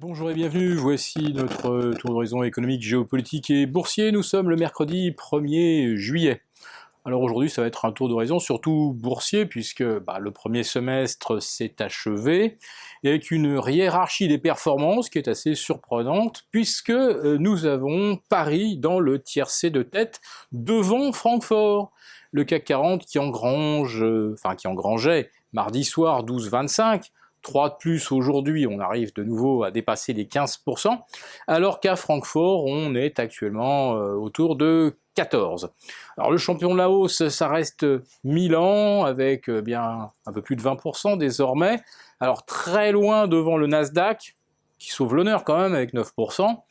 Bonjour et bienvenue, voici notre tour d'horizon économique, géopolitique et boursier. Nous sommes le mercredi 1er juillet. Alors aujourd'hui ça va être un tour d'horizon surtout boursier puisque le premier semestre s'est achevé et avec une hiérarchie des performances qui est assez surprenante puisque nous avons Paris dans le tiercé de tête devant Francfort. Le CAC 40 qui engrangeait mardi soir 12,25, 3 de plus aujourd'hui, on arrive de nouveau à dépasser les 15%, alors qu'à Francfort, on est actuellement autour de 14. Alors le champion de la hausse, ça reste Milan, avec bien un peu plus de 20% désormais, alors très loin devant le Nasdaq, qui sauve l'honneur quand même avec 9%,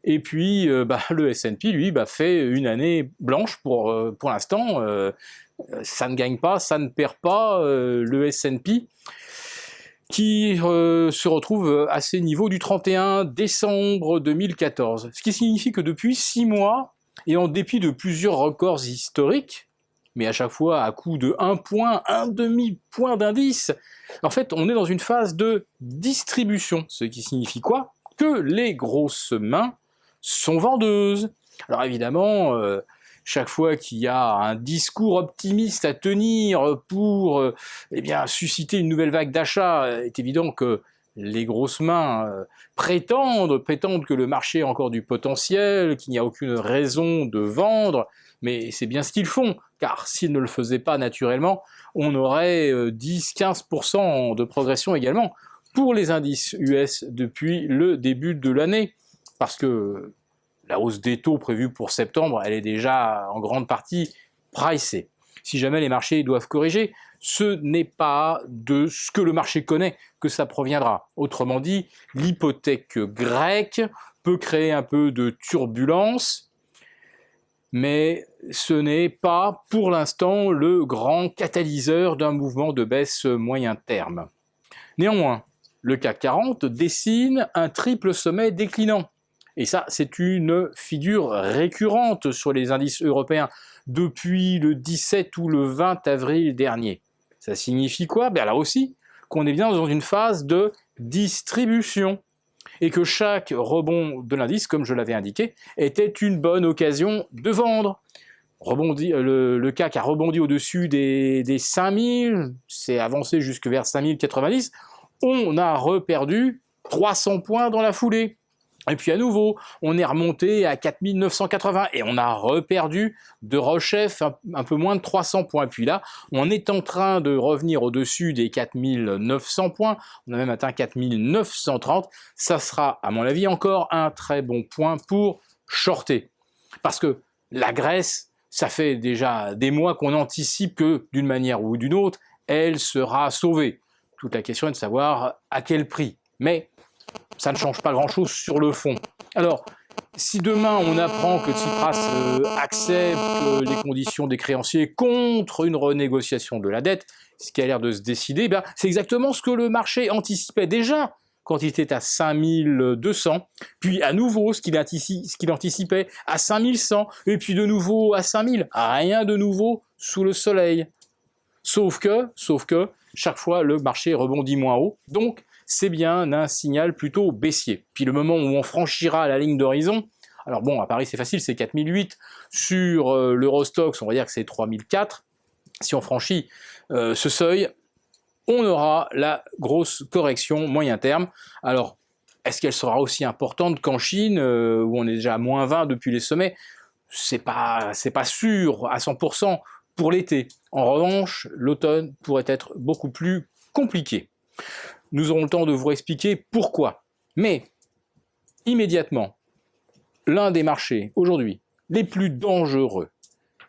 et puis le S&P, lui, fait une année blanche pour l'instant, ça ne gagne pas, ça ne perd pas, le S&P, qui se retrouve à ces niveaux du 31 décembre 2014. Ce qui signifie que depuis 6 mois, et en dépit de plusieurs records historiques, mais à chaque fois à coup de 1 point, 1 demi-point d'indice, en fait on est dans une phase de distribution, ce qui signifie quoi? Que les grosses mains sont vendeuses. Alors évidemment, chaque fois qu'il y a un discours optimiste à tenir pour susciter une nouvelle vague d'achat, est évident que les grosses mains prétendent que le marché a encore du potentiel, qu'il n'y a aucune raison de vendre, mais c'est bien ce qu'ils font, car s'ils ne le faisaient pas naturellement, on aurait 10-15% de progression également pour les indices US depuis le début de l'année, parce que la hausse des taux prévue pour septembre, elle est déjà en grande partie pricée. Si jamais les marchés doivent corriger, ce n'est pas de ce que le marché connaît que ça proviendra. Autrement dit, l'hypothèque grecque peut créer un peu de turbulence, mais ce n'est pas pour l'instant le grand catalyseur d'un mouvement de baisse moyen terme. Néanmoins, le CAC 40 dessine un triple sommet déclinant. Et ça, c'est une figure récurrente sur les indices européens depuis le 17 ou le 20 avril dernier. Ça signifie quoi? Là aussi, qu'on est bien dans une phase de distribution et que chaque rebond de l'indice, comme je l'avais indiqué, était une bonne occasion de vendre. Le CAC a rebondi au-dessus des 5000, c'est avancé jusque vers 5090, on a reperdu 300 points dans la foulée. Et puis à nouveau, on est remonté à 4980 et on a reperdu de rechef un peu moins de 300 points. Puis là, on est en train de revenir au-dessus des 4900 points, on a même atteint 4930. Ça sera, à mon avis, encore un très bon point pour shorter. Parce que la Grèce, ça fait déjà des mois qu'on anticipe que, d'une manière ou d'une autre, elle sera sauvée. Toute la question est de savoir à quel prix. Mais ça ne change pas grand-chose sur le fond. Alors, si demain on apprend que Tsipras accepte les conditions des créanciers contre une renégociation de la dette, ce qui a l'air de se décider, c'est exactement ce que le marché anticipait déjà quand il était à 5200, puis à nouveau ce qu'il anticipait à 5100, et puis de nouveau à 5000. Rien de nouveau sous le soleil. Sauf que, chaque fois le marché rebondit moins haut, donc c'est bien un signal plutôt baissier. Puis le moment où on franchira la ligne d'horizon, alors bon, à Paris c'est facile, c'est 4008, sur l'Eurostoxx, on va dire que c'est 3004, si on franchit ce seuil, on aura la grosse correction moyen terme. Alors, est-ce qu'elle sera aussi importante qu'en Chine, où on est déjà à moins 20 depuis les sommets? C'est pas sûr à 100% pour l'été. En revanche, l'automne pourrait être beaucoup plus compliqué. Nous aurons le temps de vous expliquer pourquoi. Mais, immédiatement, l'un des marchés, aujourd'hui, les plus dangereux,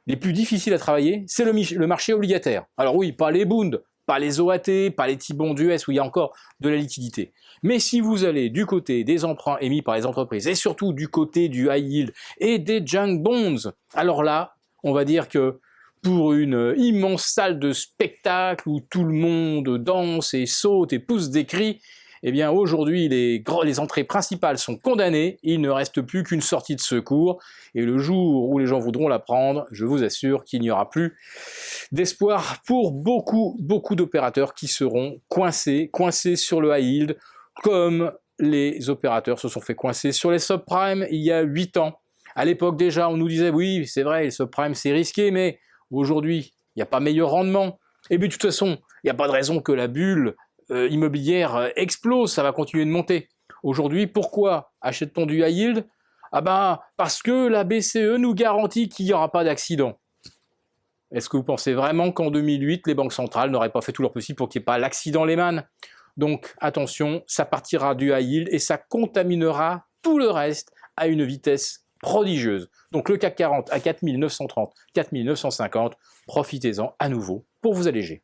les plus difficiles à travailler, c'est le marché obligataire. Alors oui, pas les Bunds, pas les OAT, pas les T-bonds US où il y a encore de la liquidité. Mais si vous allez du côté des emprunts émis par les entreprises, et surtout du côté du high yield et des junk bonds, alors là, on va dire que pour une immense salle de spectacle où tout le monde danse et saute et pousse des cris, eh bien aujourd'hui les entrées principales sont condamnées, il ne reste plus qu'une sortie de secours, et le jour où les gens voudront la prendre, je vous assure qu'il n'y aura plus d'espoir pour beaucoup d'opérateurs qui seront coincés sur le high yield, comme les opérateurs se sont fait coincer sur les subprimes il y a 8 ans. À l'époque déjà, on nous disait, oui, c'est vrai, les subprimes c'est risqué, mais aujourd'hui, il n'y a pas meilleur rendement. Et puis de toute façon, il n'y a pas de raison que la bulle immobilière explose, ça va continuer de monter. Aujourd'hui, pourquoi achète-t-on du high yield? Ah ben, parce que la BCE nous garantit qu'il n'y aura pas d'accident. Est-ce que vous pensez vraiment qu'en 2008, les banques centrales n'auraient pas fait tout leur possible pour qu'il n'y ait pas l'accident Lehman? Donc attention, ça partira du high yield et ça contaminera tout le reste à une vitesse prodigieuse. Donc le CAC 40 à 4930, 4950, profitez-en à nouveau pour vous alléger.